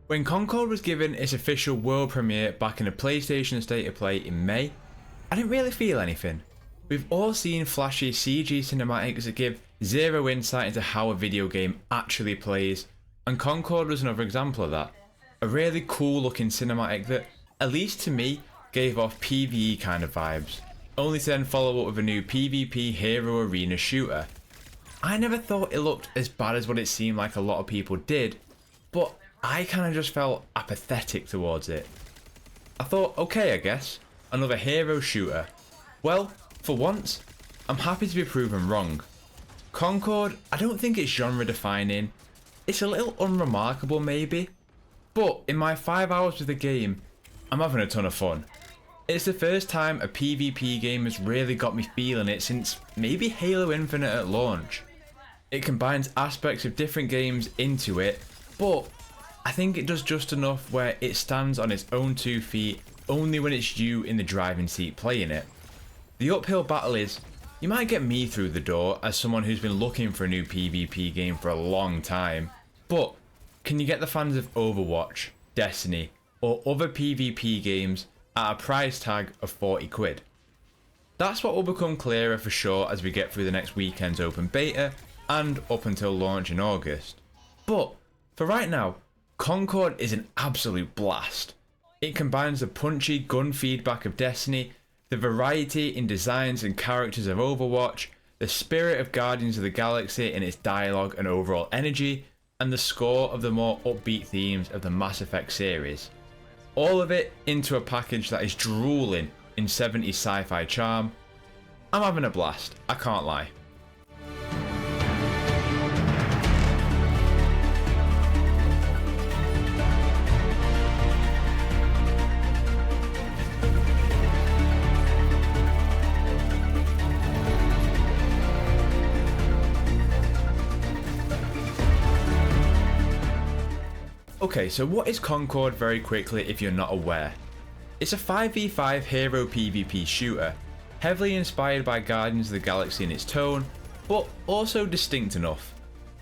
When Concord was given its official world premiere back in the PlayStation State of Play in May, I didn't really feel anything. We've all seen flashy CG cinematics that give zero insight into how a video game actually plays, and Concord was another example of that. A really cool looking cinematic that, at least to me, gave off PvE kind of vibes, only to then follow up with a new PvP hero arena shooter. I never thought it looked as bad as what it seemed like a lot of people did, but I kind of just felt apathetic towards it. I thought, okay, I guess, another hero shooter. Well, for once, I'm happy to be proven wrong. Concord, I don't think it's genre defining. It's a little unremarkable maybe, but in my 5 hours with the game, I'm having a ton of fun. It's the first time a PvP game has really got me feeling it since maybe Halo Infinite at launch. It combines aspects of different games into it, but I think it does just enough where it stands on its own 2 feet only when it's you in the driving seat playing it. The uphill battle is, you might get me through the door as someone who's been looking for a new PvP game for a long time, but can you get the fans of Overwatch, Destiny, or other PvP games at a price tag of 40 quid? That's what will become clearer for sure as we get through the next weekend's open beta and up until launch in August. But for right now, Concord is an absolute blast. It combines the punchy gun feedback of Destiny, the variety in designs and characters of Overwatch, the spirit of Guardians of the Galaxy in its dialogue and overall energy, and the score of the more upbeat themes of the Mass Effect series. All of it into a package that is drooling in 70s sci-fi charm. I'm having a blast, I can't lie. Okay, so what is Concord very quickly if you're not aware? It's a 5v5 hero PvP shooter, heavily inspired by Guardians of the Galaxy in its tone, but also distinct enough.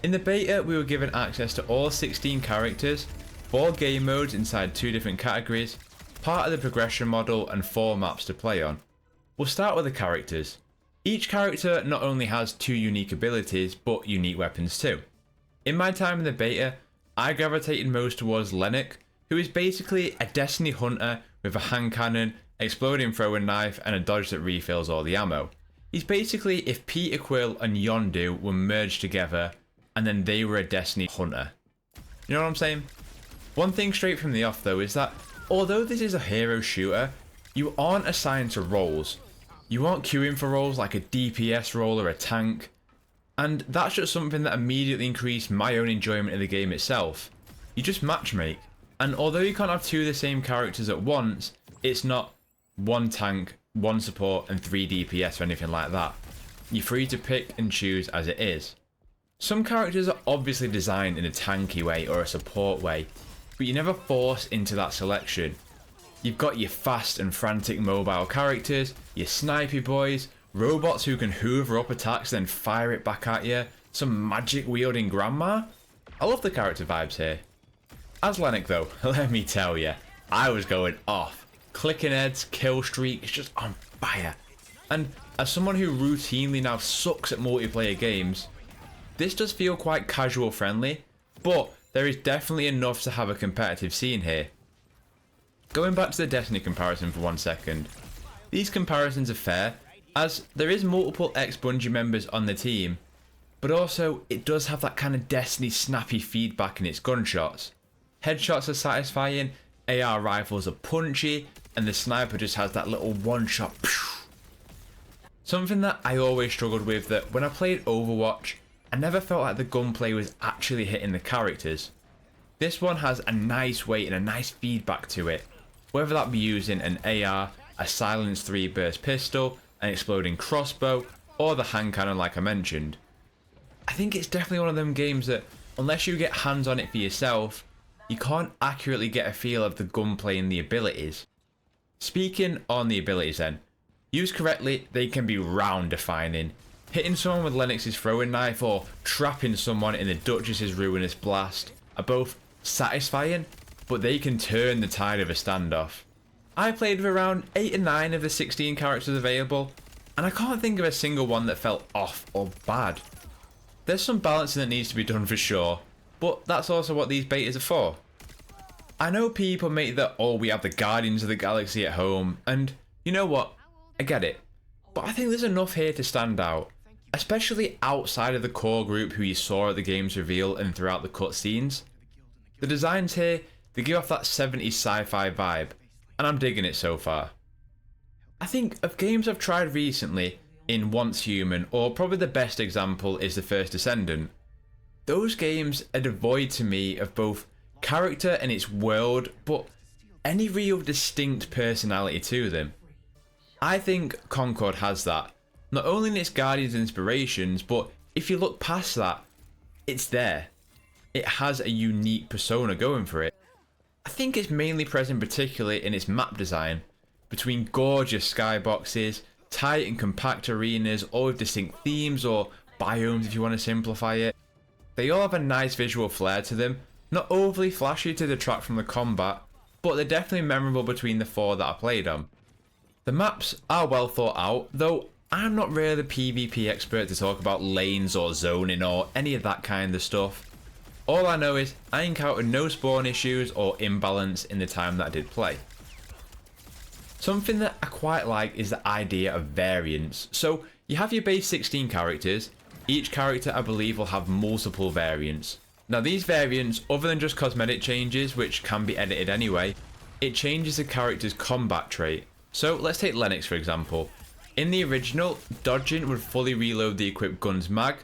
In the beta we were given access to all 16 characters, 4 game modes inside 2 different categories, part of the progression model and 4 maps to play on. We'll start with the characters. Each character not only has 2 unique abilities, but unique weapons too. In my time in the beta, I gravitated most towards Lennox, who is basically a Destiny hunter with a hand cannon, exploding throwing knife and a dodge that refills all the ammo. He's basically if Peter Quill and Yondu were merged together and then they were a Destiny hunter. You know what I'm saying? One thing straight from the off though is that although this is a hero shooter, you aren't assigned to roles. You aren't queuing for roles like a DPS role or a tank. And that's just something that immediately increased my own enjoyment of the game itself. You just matchmake, and although you can't have 2 of the same characters at once, it's not 1 tank, 1 support and 3 DPS or anything like that. You're free to pick and choose as it is. Some characters are obviously designed in a tanky way or a support way, but you're never forced into that selection. You've got your fast and frantic mobile characters, your snipey boys, robots who can hoover up attacks then fire it back at you, some magic wielding grandma. I love the character vibes here. As Lennox though, let me tell you, I was going off. Clicking heads, kill streaks, just on fire. And as someone who routinely now sucks at multiplayer games, this does feel quite casual friendly, but there is definitely enough to have a competitive scene here. Going back to the Destiny comparison for 1 second, these comparisons are fair, as there is multiple ex-Bungie members on the team, but also it does have that kind of Destiny snappy feedback in its gunshots. Headshots are satisfying, AR rifles are punchy, and the sniper just has that little one-shot. Something that I always struggled with, that when I played Overwatch, I never felt like the gunplay was actually hitting the characters. This one has a nice weight and a nice feedback to it, whether that be using an AR, a silenced 3-burst pistol, an exploding crossbow, or the hand cannon like I mentioned. I think it's definitely one of them games that, unless you get hands on it for yourself, you can't accurately get a feel of the gunplay and the abilities. Speaking on the abilities then, used correctly, they can be round defining. Hitting someone with Lennox's throwing knife or trapping someone in the Duchess's ruinous blast are both satisfying but they can turn the tide of a standoff. I played with around 8 or 9 of the 16 characters available, and I can't think of a single one that felt off or bad. There's some balancing that needs to be done for sure, but that's also what these betas are for. I know people make that, oh, we have the Guardians of the Galaxy at home, and you know what, I get it, but I think there's enough here to stand out, especially outside of the core group who you saw at the game's reveal and throughout the cutscenes. The designs here, they give off that 70s sci-fi vibe, and I'm digging it so far. I think of games I've tried recently, in Once Human, or probably the best example is The First Descendant. Those games are devoid to me of both character and its world, but any real distinct personality to them. I think Concord has that, not only in its Guardians inspirations, but if you look past that, it's there. It has a unique persona going for it. I think it's mainly present particularly in its map design, between gorgeous skyboxes, tight and compact arenas, all with distinct themes or biomes if you want to simplify it. They all have a nice visual flair to them, not overly flashy to detract from the combat, but they're definitely memorable between the 4 that I played on. The maps are well thought out, though I'm not really the PvP expert to talk about lanes or zoning or any of that kind of stuff. All I know is I encountered no spawn issues or imbalance in the time that I did play. Something that I quite like is the idea of variance. So you have your base 16 characters, each character I believe will have multiple variants. Now these variants, other than just cosmetic changes which can be edited anyway, it changes the character's combat trait. So let's take Lennox for example. In the original, dodging would fully reload the equipped gun's mag,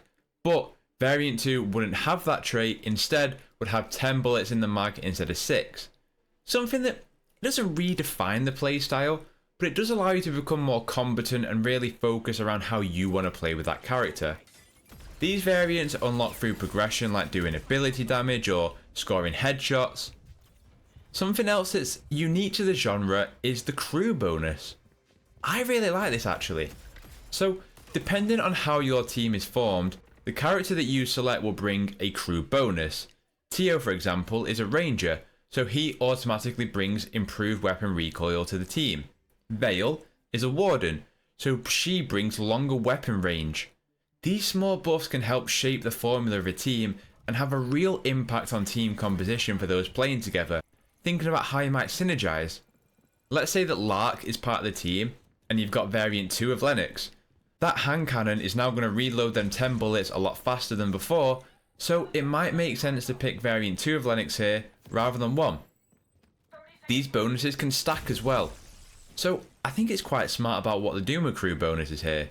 but Variant 2 wouldn't have that trait, instead would have 10 bullets in the mag instead of 6. Something that doesn't redefine the playstyle, but it does allow you to become more competent and really focus around how you want to play with that character. These variants are unlocked through progression like doing ability damage or scoring headshots. Something else that's unique to the genre is the crew bonus. I really like this actually. So depending on how your team is formed, the character that you select will bring a crew bonus. Tio for example is a ranger, so he automatically brings improved weapon recoil to the team. Vale is a warden, so she brings longer weapon range. These small buffs can help shape the formula of a team and have a real impact on team composition for those playing together, thinking about how you might synergize. Let's say that Lark is part of the team and you've got variant 2 of Lennox. That hand cannon is now going to reload them 10 bullets a lot faster than before, so it might make sense to pick variant 2 of Lennox here rather than 1. These bonuses can stack as well, so I think it's quite smart about what they're doing with crew bonuses here.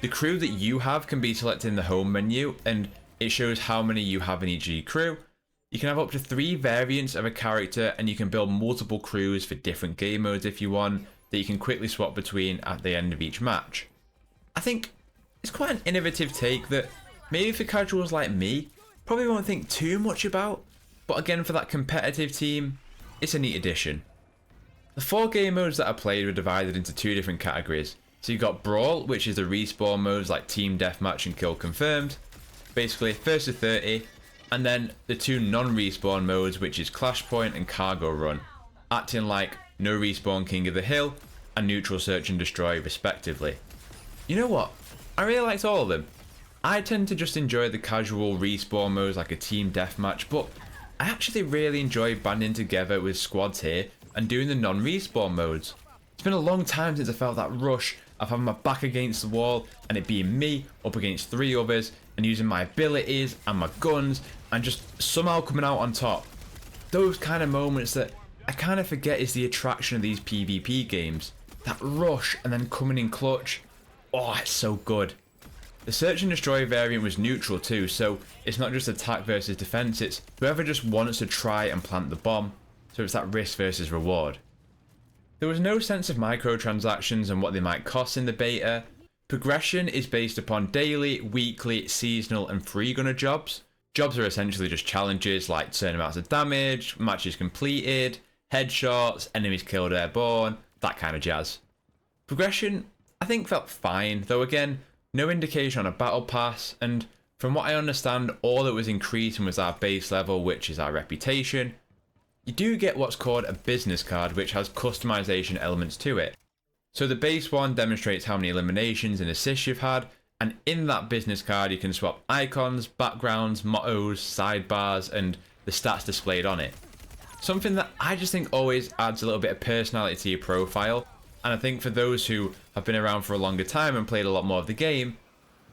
The crew that you have can be selected in the home menu and it shows how many you have in each of your crew. You can have up to 3 variants of a character and you can build multiple crews for different game modes if you want, that you can quickly swap between at the end of each match. I think it's quite an innovative take that maybe for casuals like me, probably won't think too much about, but again for that competitive team, it's a neat addition. The 4 game modes that I played were divided into 2 different categories. So you've got Brawl, which is the respawn modes like Team Deathmatch and Kill Confirmed, basically first to 30, and then the 2 non-respawn modes, which is Clash Point and Cargo Run, acting like No Respawn King of the Hill and Neutral Search and Destroy respectively. You know what? I really liked all of them. I tend to just enjoy the casual respawn modes like a Team Deathmatch, but I actually really enjoy banding together with squads here and doing the non-respawn modes. It's been a long time since I felt that rush of having my back against the wall and it being me up against 3 others and using my abilities and my guns and just somehow coming out on top. Those kind of moments that I kind of forget is the attraction of these PvP games. That rush and then coming in clutch. Oh, it's so good. The Search and Destroy variant was neutral too, so it's not just attack versus defense, it's whoever just wants to try and plant the bomb, so it's that risk versus reward. There was no sense of microtransactions and what they might cost in the beta. Progression is based upon daily, weekly, seasonal and free gunner jobs. Jobs are essentially just challenges like certain amounts of damage, matches completed, headshots, enemies killed airborne, that kind of jazz. Progression, I think felt fine, though again, no indication on a battle pass, and from what I understand, all that was increasing was our base level, which is our reputation. you do get what's called a business card, which has customization elements to it. So the base one demonstrates how many eliminations and assists you've had, and in that business card you can swap icons, backgrounds, mottos, sidebars, and the stats displayed on it. Something that I just think always adds a little bit of personality to your profile, and I think for those who have been around for a longer time and played a lot more of the game,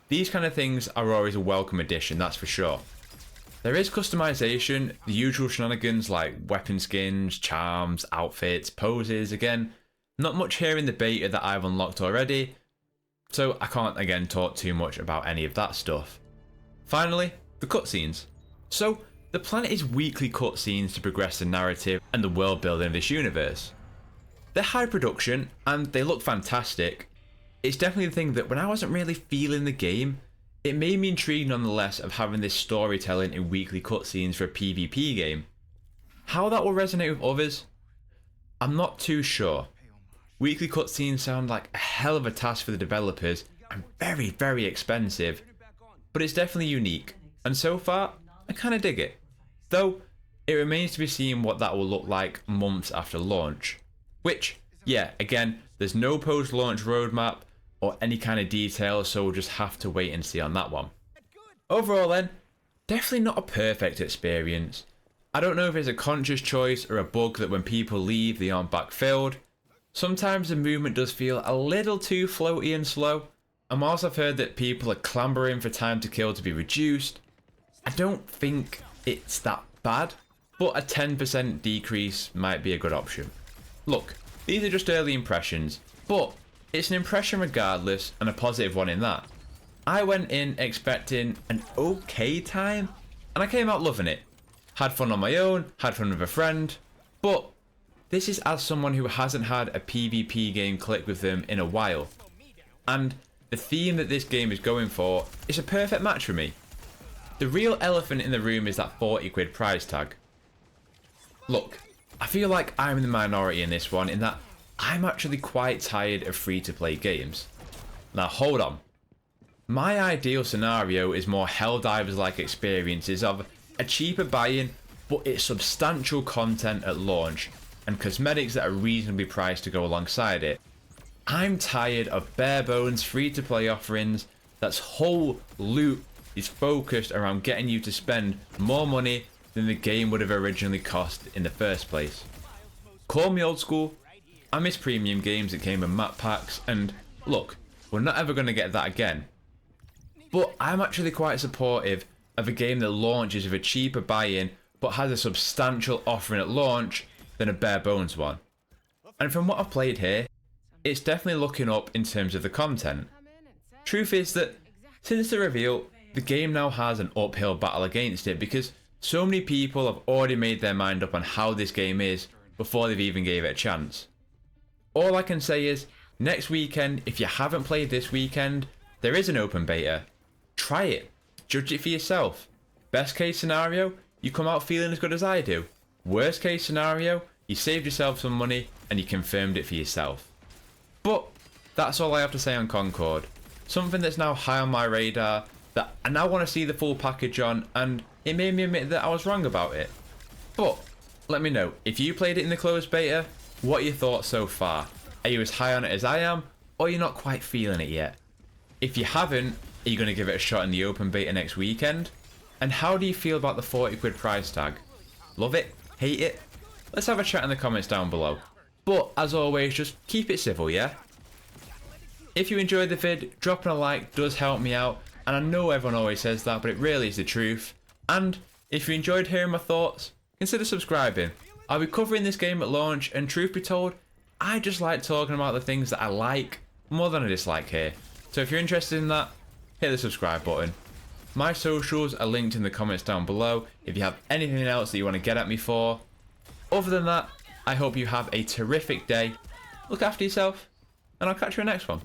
these kind of things are always a welcome addition, that's for sure. There is customization, the usual shenanigans like weapon skins, charms, outfits, poses. Again, not much here in the beta that I've unlocked already, so I can't again talk too much about any of that stuff. Finally, the cutscenes. So the plan is weekly cutscenes to progress the narrative and the world building of this universe. They're high production and they look fantastic. It's definitely the thing that when I wasn't really feeling the game, it made me intrigued nonetheless of having this storytelling in weekly cutscenes for a PvP game. How that will resonate with others, I'm not too sure. Weekly cutscenes sound like a hell of a task for the developers and very, very expensive, but it's definitely unique, and so far, I kinda dig it. Though, it remains to be seen what that will look like months after launch. Which, yeah, again, there's no post-launch roadmap or any kind of details, so we'll just have to wait and see on that one. Overall then, definitely not a perfect experience. I don't know if it's a conscious choice or a bug that when people leave they aren't backfilled. Sometimes the movement does feel a little too floaty and slow, and whilst I've heard that people are clambering for time to kill to be reduced, I don't think it's that bad, but a 10% decrease might be a good option. Look, these are just early impressions, but it's an impression regardless, and a positive one in that. I went in expecting an okay time, and I came out loving it. Had fun on my own, had fun with a friend, but this is as someone who hasn't had a PvP game click with them in a while. And the theme that this game is going for is a perfect match for me. The real elephant in the room is that 40 quid price tag. Look, I feel like I'm in the minority in this one in that I'm actually quite tired of free-to-play games. Now hold on. My ideal scenario is more Helldivers-like experiences of a cheaper buy-in, but it's substantial content at launch, and cosmetics that are reasonably priced to go alongside it. I'm tired of bare-bones free-to-play offerings that's whole loot is focused around getting you to spend more money than the game would have originally cost in the first place. Call me old school, I miss premium games that came with map packs, and look, we're not ever going to get that again. But I'm actually quite supportive of a game that launches with a cheaper buy-in but has a substantial offering at launch than a bare bones one. And from what I've played here, it's definitely looking up in terms of the content. Truth is that since the reveal, the game now has an uphill battle against it because so many people have already made their mind up on how this game is before they've even gave it a chance. All I can say is, next weekend, if you haven't played this weekend, there is an open beta. Try it. Judge it for yourself. Best case scenario, you come out feeling as good as I do. Worst case scenario, you saved yourself some money and you confirmed it for yourself. But that's all I have to say on Concord. Something that's now high on my radar that I now want to see the full package on, and it made me admit that I was wrong about it. But let me know, if you played it in the closed beta, what are your thoughts so far? Are you as high on it as I am, or you're not quite feeling it yet? If you haven't, are you going to give it a shot in the open beta next weekend? And how do you feel about the 40 quid price tag? Love it? Hate it? Let's have a chat in the comments down below. But as always, just keep it civil, yeah? If you enjoyed the vid, dropping a like does help me out, and I know everyone always says that, but it really is the truth. And if you enjoyed hearing my thoughts, consider subscribing. I'll be covering this game at launch, and truth be told, I just like talking about the things that I like more than I dislike here. So if you're interested in that, hit the subscribe button. My socials are linked in the comments down below if you have anything else that you want to get at me for. Other than that, I hope you have a terrific day, look after yourself, and I'll catch you in the next one.